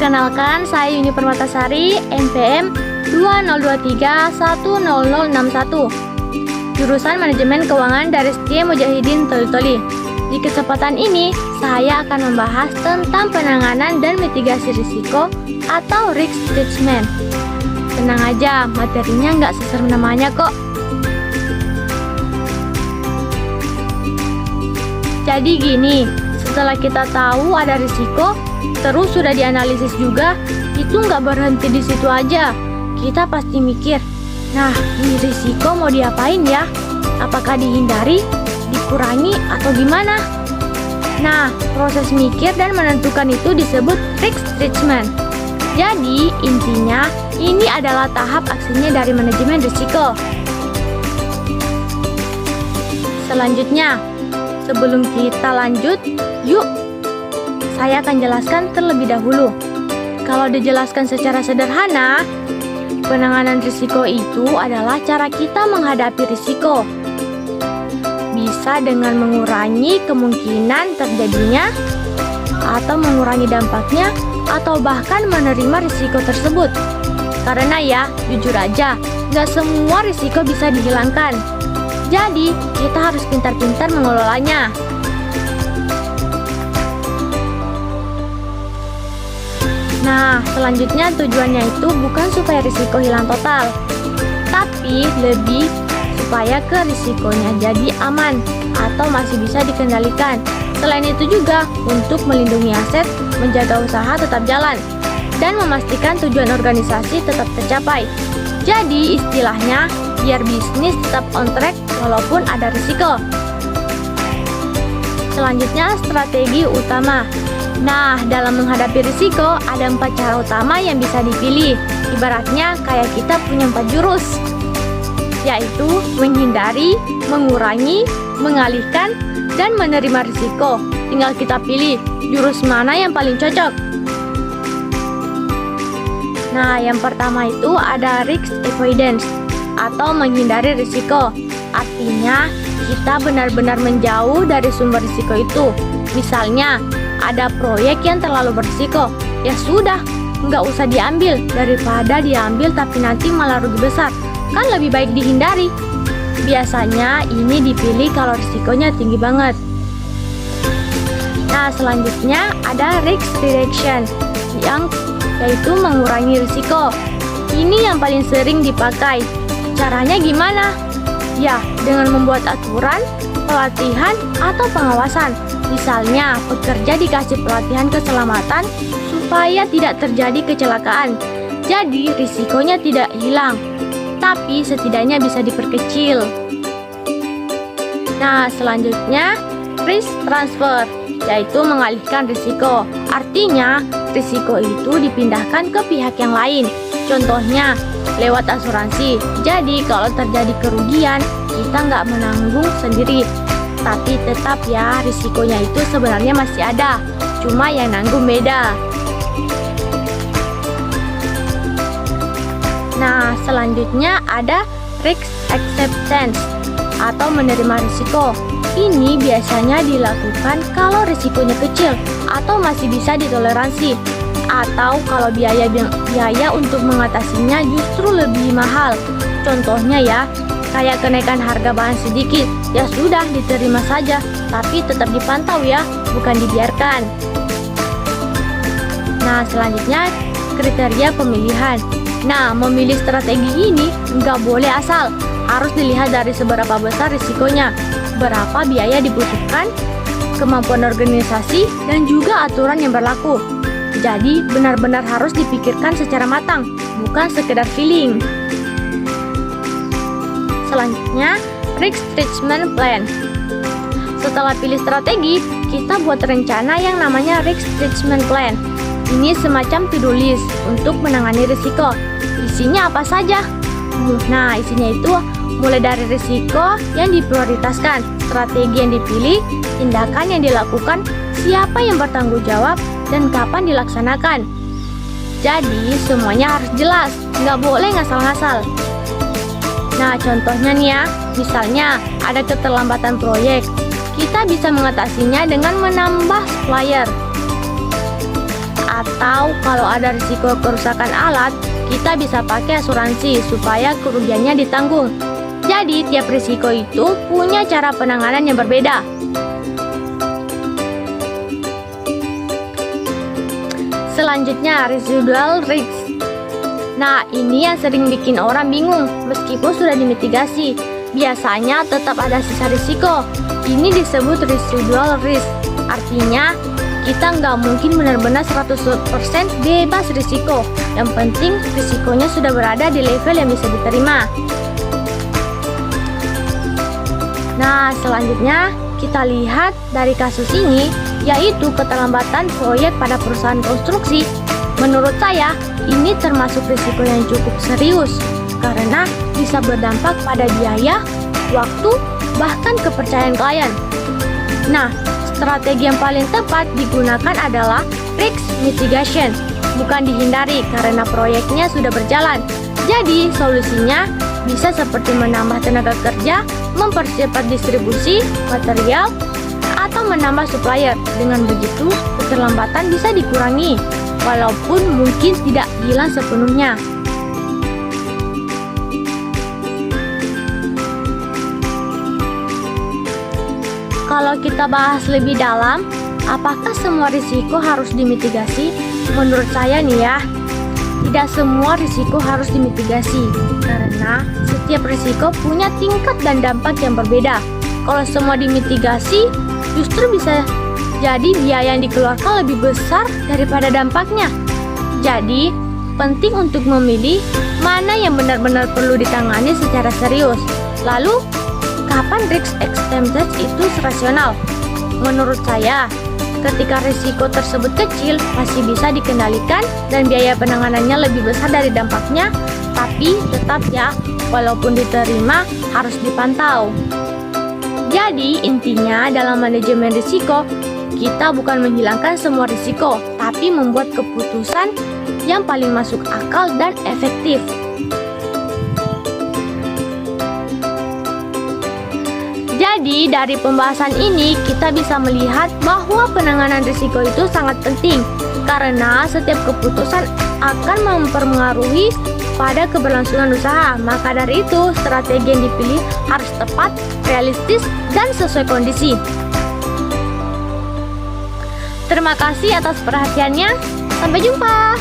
Perkenalkan, saya Yuni Permatasari, NPM 2023100061, jurusan Manajemen Keuangan dari Setia Mujahidin Toli-Toli. Di kesempatan ini, saya akan membahas tentang penanganan dan mitigasi risiko atau risk management. Tenang aja, materinya nggak seserem namanya kok. Jadi gini, setelah kita tahu ada risiko, terus sudah dianalisis juga, itu nggak berhenti di situ aja. Kita pasti mikir, nah ini risiko mau diapain ya? Apakah dihindari, dikurangi, atau gimana? Nah, proses mikir dan menentukan itu disebut risk management. Jadi, intinya ini adalah tahap aksinya dari manajemen risiko. Selanjutnya, sebelum kita lanjut, yuk saya akan jelaskan terlebih dahulu. Kalau dijelaskan secara sederhana, penanganan risiko itu adalah cara kita menghadapi risiko. Bisa dengan mengurangi kemungkinan terjadinya, atau mengurangi dampaknya, atau bahkan menerima risiko tersebut. Karena ya, jujur aja, nggak semua risiko bisa dihilangkan. Jadi, kita harus pintar-pintar mengelolanya. Nah, selanjutnya tujuannya itu bukan supaya risiko hilang total, tapi lebih supaya ke risikonya jadi aman atau masih bisa dikendalikan. Selain itu juga untuk melindungi aset, menjaga usaha tetap jalan, dan memastikan tujuan organisasi tetap tercapai. Jadi istilahnya biar bisnis tetap on track walaupun ada risiko. Selanjutnya strategi utama. Nah, dalam menghadapi risiko ada 4 cara utama yang bisa dipilih. Ibaratnya kayak kita punya 4 jurus, yaitu menghindari, mengurangi, mengalihkan, dan menerima risiko. Tinggal kita pilih jurus mana yang paling cocok. Nah, yang pertama itu ada risk avoidance atau menghindari risiko. Artinya, kita benar-benar menjauh dari sumber risiko itu. Misalnya, ada proyek yang terlalu berisiko, ya sudah, nggak usah diambil daripada diambil tapi nanti malah rugi besar. Kan lebih baik dihindari. Biasanya ini dipilih kalau risikonya tinggi banget. Nah, selanjutnya ada risk reduction, yaitu mengurangi risiko. Ini yang paling sering dipakai. Caranya gimana? Ya, dengan membuat aturan, pelatihan, atau pengawasan. Misalnya, pekerja dikasih pelatihan keselamatan supaya tidak terjadi kecelakaan. Jadi, risikonya tidak hilang, tapi setidaknya bisa diperkecil. Nah, selanjutnya risk transfer, yaitu mengalihkan risiko. Artinya, risiko itu dipindahkan ke pihak yang lain. Contohnya, lewat asuransi. Jadi, kalau terjadi kerugian, kita nggak menanggung sendiri. Tapi tetap ya, risikonya itu sebenarnya masih ada. Cuma yang nanggung beda. Nah, selanjutnya ada risk acceptance atau menerima risiko. Ini biasanya dilakukan kalau risikonya kecil atau masih bisa ditoleransi, atau kalau biaya untuk mengatasinya justru lebih mahal. Contohnya ya, kayak kenaikan harga bahan sedikit, ya sudah diterima saja, tapi tetap dipantau ya, bukan dibiarkan. Nah, selanjutnya kriteria pemilihan. Nah, memilih strategi ini nggak boleh asal, harus dilihat dari seberapa besar risikonya, berapa biaya dibutuhkan, kemampuan organisasi, dan juga aturan yang berlaku. Jadi, benar-benar harus dipikirkan secara matang, bukan sekedar feeling. Selanjutnya, risk management plan. Setelah pilih strategi, kita buat rencana yang namanya risk management plan. Ini semacam to-do list untuk menangani risiko. Isinya apa saja? Nah, isinya itu mulai dari risiko yang diprioritaskan, strategi yang dipilih, tindakan yang dilakukan, siapa yang bertanggung jawab, dan kapan dilaksanakan. Jadi, semuanya harus jelas, nggak boleh ngasal-ngasal. Nah, contohnya nih ya, misalnya ada keterlambatan proyek, kita bisa mengatasinya dengan menambah supplier. Atau kalau ada risiko kerusakan alat, kita bisa pakai asuransi supaya kerugiannya ditanggung. Jadi, tiap risiko itu punya cara penanganan yang berbeda. Selanjutnya, residual risk. Nah, ini yang sering bikin orang bingung meskipun sudah dimitigasi. Biasanya tetap ada sisa risiko. Ini disebut residual risk. Artinya, kita nggak mungkin benar-benar 100% bebas risiko. Yang penting risikonya sudah berada di level yang bisa diterima. Nah, selanjutnya kita lihat dari kasus ini, yaitu keterlambatan proyek pada perusahaan konstruksi. Menurut saya, ini termasuk risiko yang cukup serius karena bisa berdampak pada biaya, waktu, bahkan kepercayaan klien. Nah, strategi yang paling tepat digunakan adalah risk mitigation, bukan dihindari karena proyeknya sudah berjalan. Jadi, solusinya bisa seperti menambah tenaga kerja, mempercepat distribusi material, atau menambah supplier. Dengan begitu, keterlambatan bisa dikurangi, walaupun mungkin tidak hilang sepenuhnya. Kalau kita bahas lebih dalam, apakah semua risiko harus dimitigasi? Menurut saya nih ya, tidak semua risiko harus dimitigasi, karena setiap risiko punya tingkat dan dampak yang berbeda. Kalau semua dimitigasi, justru bisa jadi biaya yang dikeluarkan lebih besar daripada dampaknya. Jadi, penting untuk memilih mana yang benar-benar perlu ditangani secara serius. Lalu, kapan risk acceptance itu rasional? Menurut saya, ketika risiko tersebut kecil, masih bisa dikendalikan dan biaya penanganannya lebih besar dari dampaknya, tapi tetap ya, walaupun diterima, harus dipantau. Jadi, intinya dalam manajemen risiko, kita bukan menghilangkan semua risiko, tapi membuat keputusan yang paling masuk akal dan efektif. Jadi, dari pembahasan ini kita bisa melihat bahwa penanganan risiko itu sangat penting karena setiap keputusan akan mempengaruhi pada keberlangsungan usaha. Maka dari itu, strategi yang dipilih harus tepat, realistis, dan sesuai kondisi. Terima kasih atas perhatiannya. Sampai jumpa.